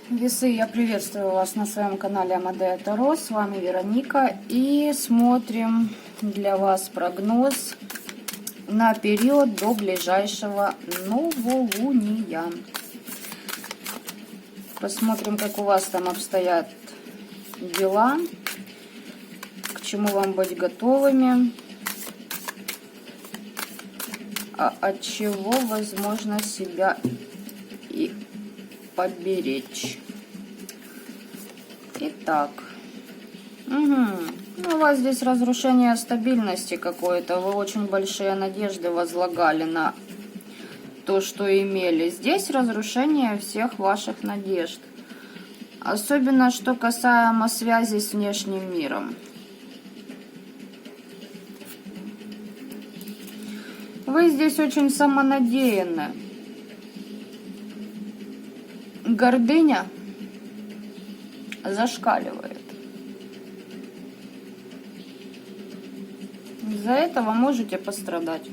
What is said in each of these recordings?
Весы, я приветствую вас на своем канале Амадея Таро. С вами Вероника. И смотрим для вас прогноз на период до ближайшего новолуния. Посмотрим, как у вас там обстоят дела, к чему вам быть готовыми, а от чего возможно себя и поберечь. Итак, ну, у вас здесь разрушение стабильности какое-то. Вы очень большие надежды возлагали на то, что имели. Здесь разрушение всех ваших надежд. Особенно, что касаемо связи с внешним миром. Вы здесь очень самонадеянны. Гордыня зашкаливает. Из-за этого можете пострадать.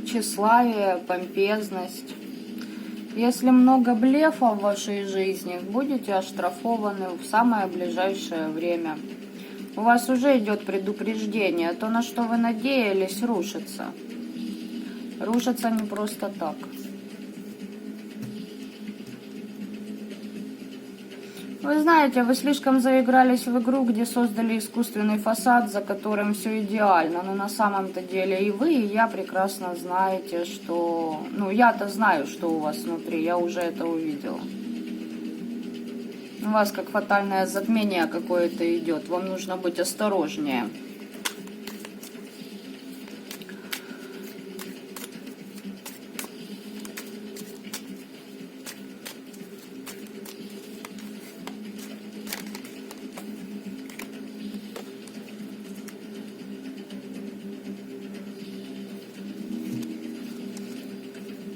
Тщеславие, помпезность. Если много блефа в вашей жизни, будете оштрафованы в самое ближайшее время. У вас уже идет предупреждение. То, на что вы надеялись, рушится. Рушится не просто так. Вы знаете, вы слишком заигрались в игру, где создали искусственный фасад, за которым все идеально. Но на самом-то деле и вы, и я прекрасно знаете, что... Ну, я-то знаю, что у вас внутри, я уже это увидела. У вас как фатальное затмение какое-то идет, вам нужно быть осторожнее.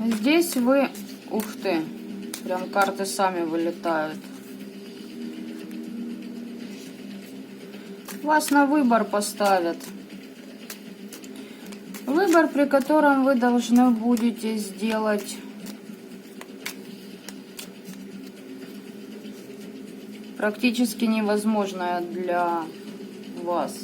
Здесь вы... Ух ты! Прям карты сами вылетают. Вас на выбор поставят. Выбор, при котором вы должны будете сделать практически невозможное для вас.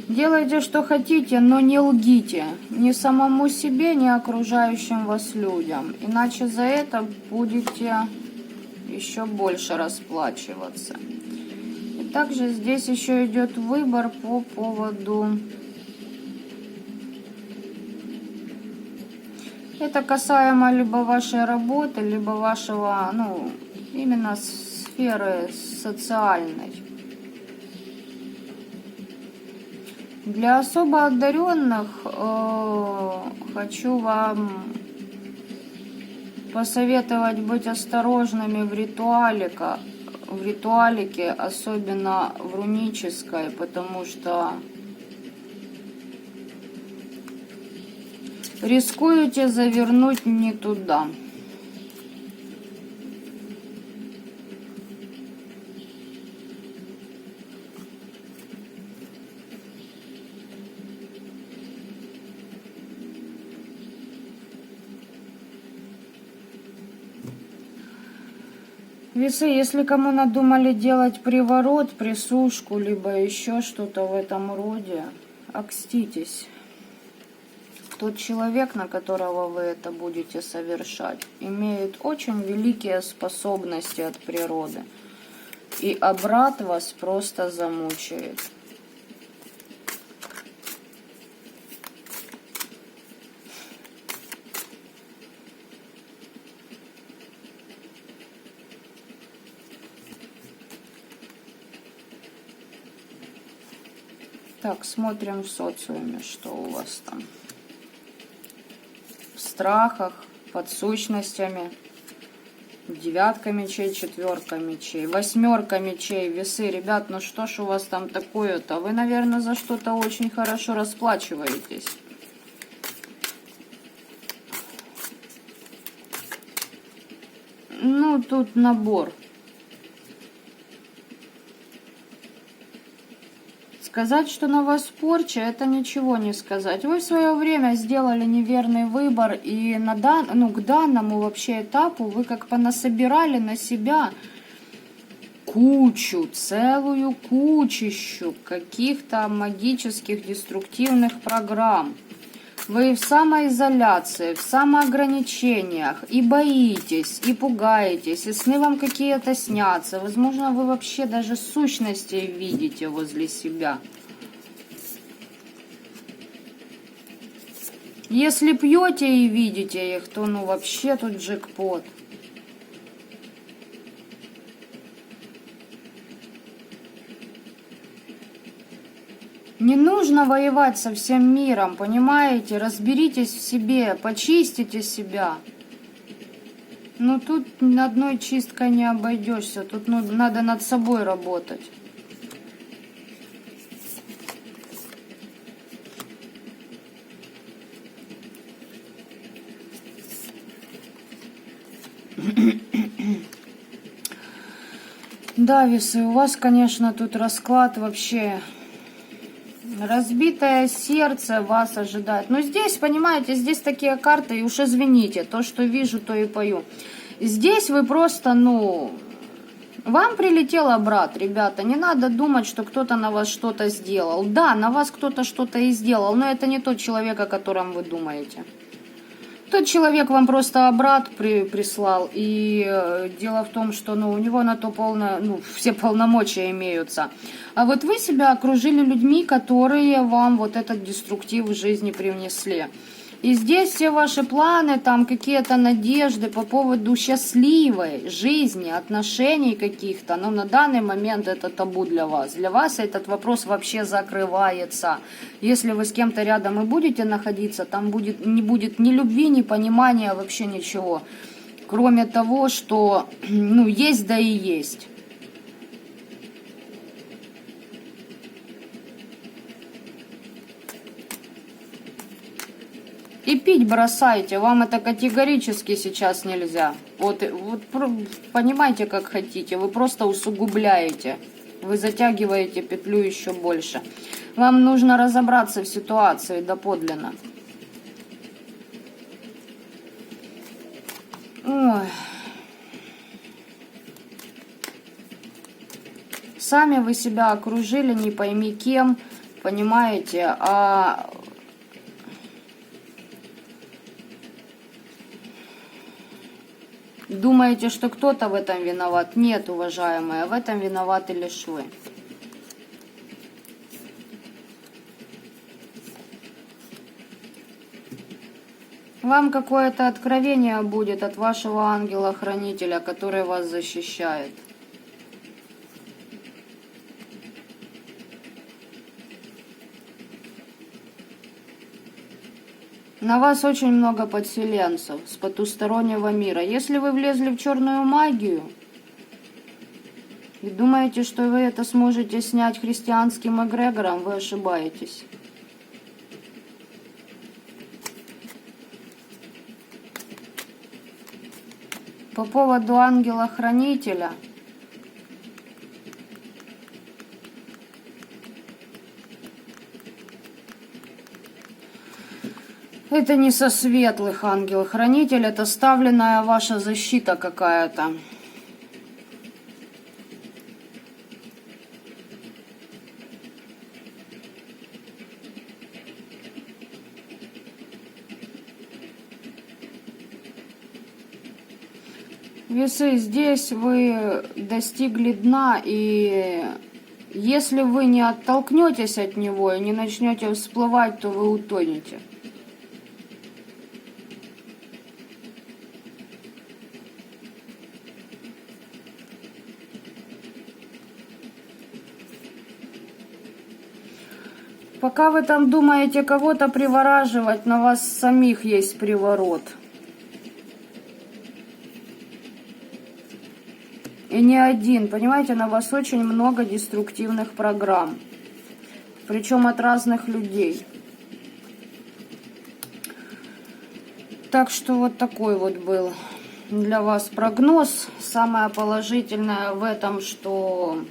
Делайте, что хотите, но не лгите ни самому себе, ни окружающим вас людям. Иначе за это будете еще больше расплачиваться. И также здесь еще идет выбор по поводу... Это касаемо либо вашей работы, либо вашего, ну, именно сферы социальной. Для особо одаренных хочу вам посоветовать быть осторожными в ритуалике, особенно в рунической, потому что рискуете завернуть не туда. Весы, если кому надумали делать приворот, присушку, либо еще что-то в этом роде, окститесь. Тот человек, на которого вы это будете совершать, имеет очень великие способности от природы. И обрат вас просто замучает. Так, смотрим в социуме, что у вас там. В страхах, под сущностями. Девятка мечей, четверка мечей, восьмерка мечей, весы. Ребят, ну что ж у вас там такое-то? Вы, наверное, за что-то очень хорошо расплачиваетесь. Ну, тут набор Сказать, что на вас порча, это ничего не сказать. Вы в свое время сделали неверный выбор, и к данному вообще этапу вы как понасобирали на себя целую кучищу каких-то магических деструктивных программ. Вы в самоизоляции, в самоограничениях, и боитесь, и пугаетесь, и сны вам какие-то снятся. Возможно, вы вообще даже сущности видите возле себя. Если пьете и видите их, то вообще тут джекпот. Не нужно воевать со всем миром, понимаете? Разберитесь в себе, почистите себя. Тут одной чисткой не обойдешься, тут надо над собой работать. Да, весы, у вас, конечно, тут расклад вообще... Разбитое сердце вас ожидает. Но здесь, понимаете, здесь такие карты, и уж извините, то, что вижу, то и пою. Здесь вы просто, вам прилетел брат, ребята. Не надо думать, что кто-то на вас что-то сделал. Да, на вас кто-то что-то и сделал, но это не тот человек, о котором вы думаете. Тот человек вам просто брат прислал, и дело в том, что у него на то все полномочия имеются. А вот вы себя окружили людьми, которые вам вот этот деструктив в жизни привнесли. И здесь все ваши планы, там какие-то надежды по поводу счастливой жизни, отношений каких-то, но на данный момент это табу для вас. Для вас этот вопрос вообще закрывается. Если вы с кем-то рядом и будете находиться, там не будет ни любви, ни понимания, вообще ничего. Кроме того, что есть да и есть. И пить бросайте, вам это категорически сейчас нельзя. Вот понимаете, как хотите, вы просто усугубляете, вы затягиваете петлю еще больше. Вам нужно разобраться в ситуации доподлинно. Ой. Сами вы себя окружили не пойми кем, понимаете, Думаете, что кто-то в этом виноват? Нет, уважаемые, в этом виноваты лишь вы. Вам какое-то откровение будет от вашего ангела-хранителя, который вас защищает. На вас очень много подселенцев с потустороннего мира. Если вы влезли в черную магию и думаете, что вы это сможете снять христианским эгрегором, вы ошибаетесь. По поводу ангела-хранителя. Это не со светлых ангел-хранитель, это ставленная ваша защита какая-то. Весы, здесь вы достигли дна, и если вы не оттолкнетесь от него и не начнете всплывать, то вы утонете. Пока вы там думаете кого-то привораживать, на вас самих есть приворот. И не один, понимаете, на вас очень много деструктивных программ. Причем от разных людей. Так что вот такой вот был для вас прогноз. Самое положительное в этом, что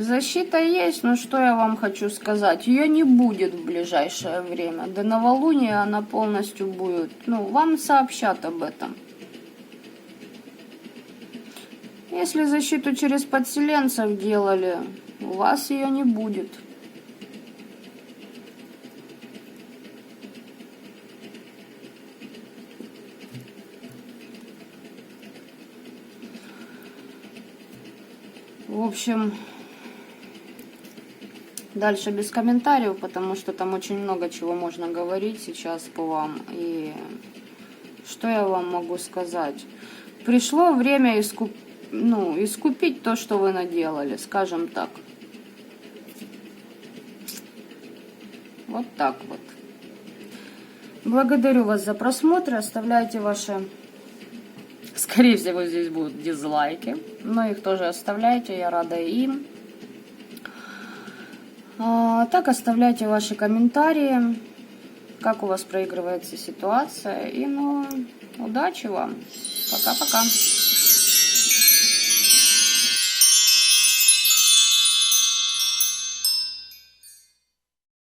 Защита есть, но что я вам хочу сказать? Ее не будет в ближайшее время. До новолуния она полностью будет. Ну, вам сообщат об этом. Если защиту через подселенцев делали, у вас ее не будет. В общем, дальше без комментариев, потому что там очень много чего можно говорить сейчас по вам. И что я вам могу сказать? Пришло время искупить то, что вы наделали, скажем так. Вот так вот. Благодарю вас за просмотр. Оставляйте ваши... Скорее всего, здесь будут дизлайки. Но их тоже оставляйте, я рада им. Так, оставляйте ваши комментарии, как у вас проигрывается ситуация. И, удачи вам. Пока-пока.